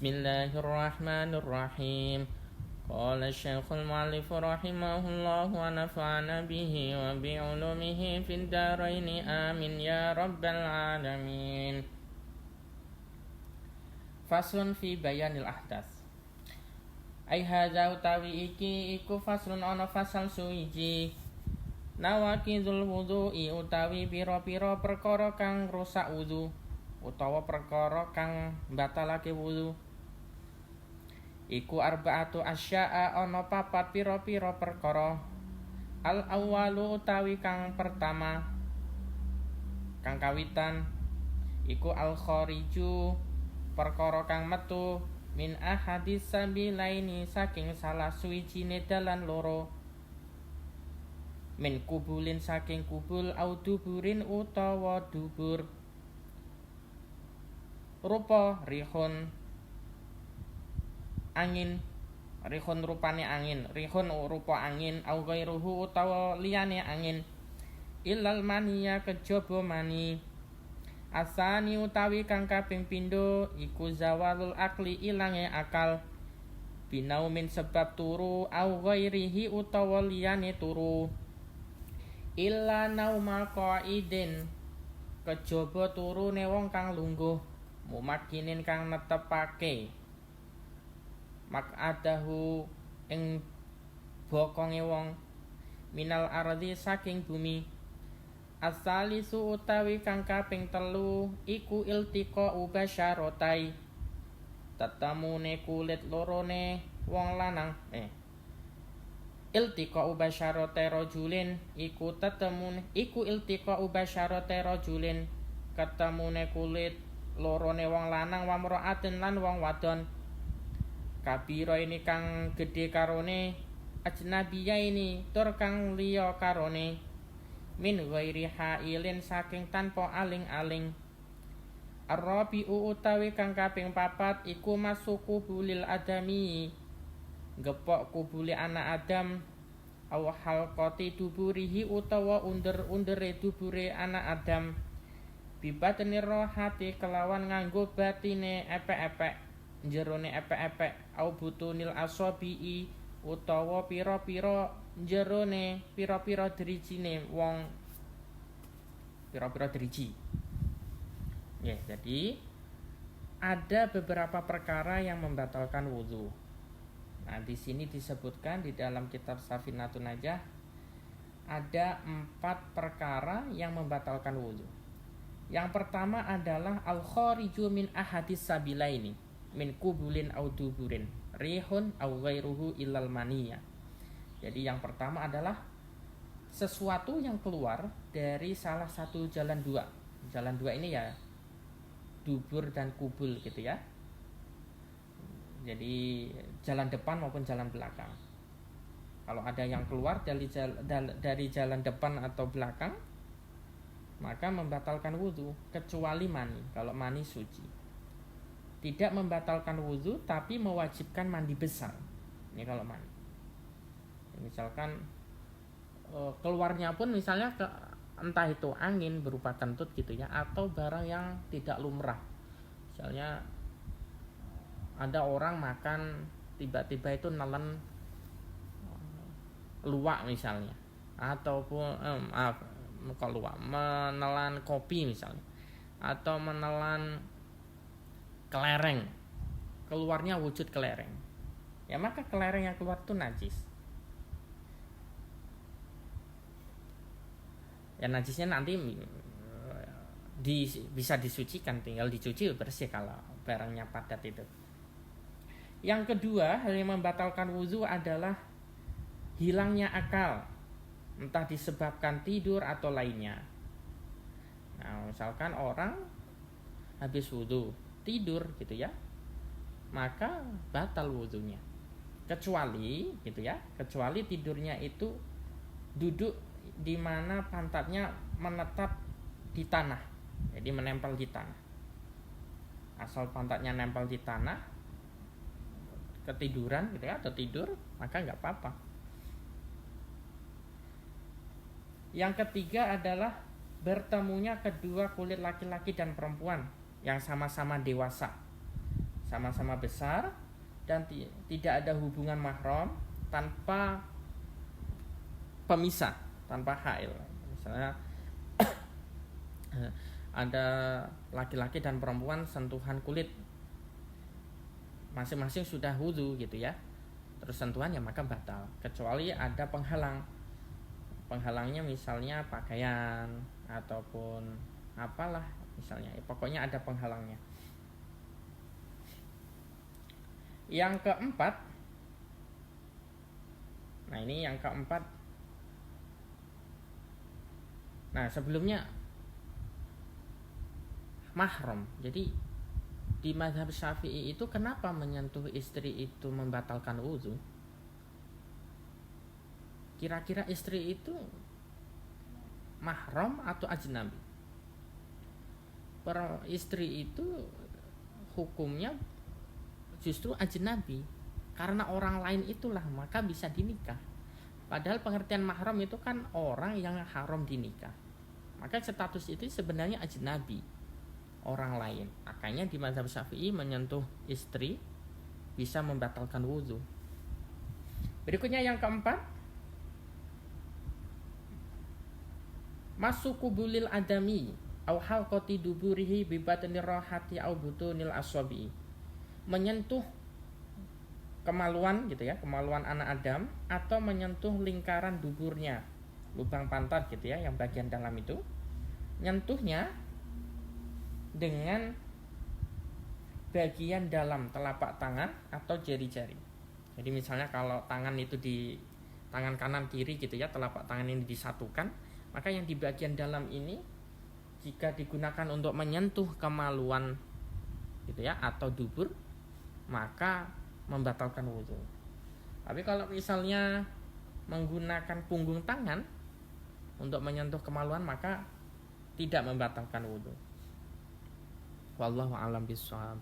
Bismillahirrahmanirrahim. Qala Syekhul Mu'allif rahimahullah wa nafa'ana bihi wa bi'ulumihi fid dharaini amin ya rabbal alamin. Faslun fi bayanil ahdas. Ai hadza utawi iki iku faslun ana fasal suwiji. Nawaqidul wudu'i utawi pira-pira perkara kang rusak wudu utawa perkara kang batalake wudu. Iku arba'atu asya'a ana papat pira-pira perkara. Al awwalu utawi kang pertama kang kawitan iku al khariju perkara kang metu min ahadis sabilaini saking salah suwijine dalan loro. Min kubulin saking kubul au duburin utawa dubur. Rupa rihun angin, rihun rupane angin, rihun rupa angin au ghairuhu utawa liyane angin. Ilal maniya kejaba mani. Asani utawi kang kaping pindho iku zawalul akli ilange akal. Binaumin sebab turu au ghairihi utawa liyane turu. Illa naumal qaidin kejaba turune wong kang lungguh, mumakinin kang netepake makadahu ing bokonge wong minal ardi saking bumi. Asalisu utawi kang kaping telu iku iltiqa ubasyaratai tetemune kulit lorone wong lanang. Iltiqa ubasyaratai rajulin iku tetemune iku iltiqa ubasyaratai rajulin ketemune kulit lorone wong lanang wa mra'atin lan wong wadon. Kabira ini kang gedhe karone, ajnabiya ini tur kang liya karone, min ghairi hailin saking tanpa aling-aling. Ar-rabi'u utawi kang kaping papat iku masuku bulil adami, gepok kubule anak Adam, aw halqati duburihi utawa under-undere dubure anak Adam, bibatni rohati kelawan nganggo batine epek-epek, jerone epek-epek, au butunil asabii utawa pira-pira jerone pira-pira drijine wong, pira-pira driji. Ya, jadi ada beberapa perkara yang membatalkan wudu. Nah, di sini disebutkan di dalam kitab Safinatun Najah ada 4 perkara yang membatalkan wudu. Yang pertama adalah al-khariju min ahadis sabilaini, min kubulin au duburin, rihun au ghairuhu illal maniyah. Jadi yang pertama adalah sesuatu yang keluar dari salah satu jalan dua. Jalan dua ini ya dubur dan kubul gitu ya. Jadi jalan depan maupun jalan belakang. Kalau ada yang keluar dari jalan depan atau belakang, maka membatalkan wudu kecuali mani. Kalau mani suci. Tidak membatalkan wudu tapi mewajibkan mandi besar. Ini kalau mani. Misalkan keluarnya pun misalnya entah itu angin berupa kentut gitu ya, atau barang yang tidak lumrah. Misalnya ada orang makan tiba-tiba itu nelen luwak misalnya, ataupun luwak, menelan kopi misalnya, atau menelan kelereng, keluarnya wujud kelereng, ya maka kelereng yang keluar itu najis. Ya najisnya nanti bisa disucikan, tinggal dicuci bersih kalau barangnya padat itu. Yang kedua, hal yang membatalkan wudu adalah hilangnya akal, entah disebabkan tidur atau lainnya. Nah, misalkan orang habis wudu tidur gitu ya, maka batal wudunya. Kecuali gitu ya, kecuali tidurnya itu duduk di mana pantatnya menetap di tanah, jadi menempel di tanah. Asal pantatnya nempel di tanah, ketiduran gitu ya, atau tidur, maka nggak apa-apa. Yang ketiga adalah bertemunya kedua kulit laki-laki dan perempuan yang sama-sama dewasa, sama-sama besar dan tidak ada hubungan mahram tanpa pemisah, tanpa hail. Misalnya ada laki-laki dan perempuan sentuhan kulit, masing-masing sudah wudu gitu ya, terus sentuhan ya maka batal, kecuali ada penghalangnya misalnya pakaian ataupun apalah misalnya, pokoknya ada penghalangnya. Yang keempat, nah ini yang keempat. Nah sebelumnya mahram. Jadi di mazhab Syafi'i itu kenapa menyentuh istri itu membatalkan wudu? Kira-kira istri itu mahram atau ajnabi? Istri itu hukumnya justru ajnabi, karena orang lain itulah maka bisa dinikah. Padahal pengertian mahram itu kan orang yang haram dinikah, maka status itu sebenarnya ajnabi, orang lain. Makanya di mazhab Syafi'i menyentuh istri bisa membatalkan wudu. Berikutnya yang keempat, masukubulil adami au halqati duburihi bi batnir rahati au butunil asabi. Menyentuh kemaluan gitu ya, kemaluan anak Adam, atau menyentuh lingkaran duburnya, lubang pantat gitu ya, yang bagian dalam itu. Nyentuhnya dengan bagian dalam telapak tangan atau jari-jari. Jadi misalnya kalau tangan itu di tangan kanan kiri gitu ya, telapak tangan ini disatukan, maka yang di bagian dalam ini jika digunakan untuk menyentuh kemaluan gitu ya atau dubur, maka membatalkan wudu. Tapi kalau misalnya menggunakan punggung tangan untuk menyentuh kemaluan, maka tidak membatalkan wudu. Wallahu a'lam bishawab.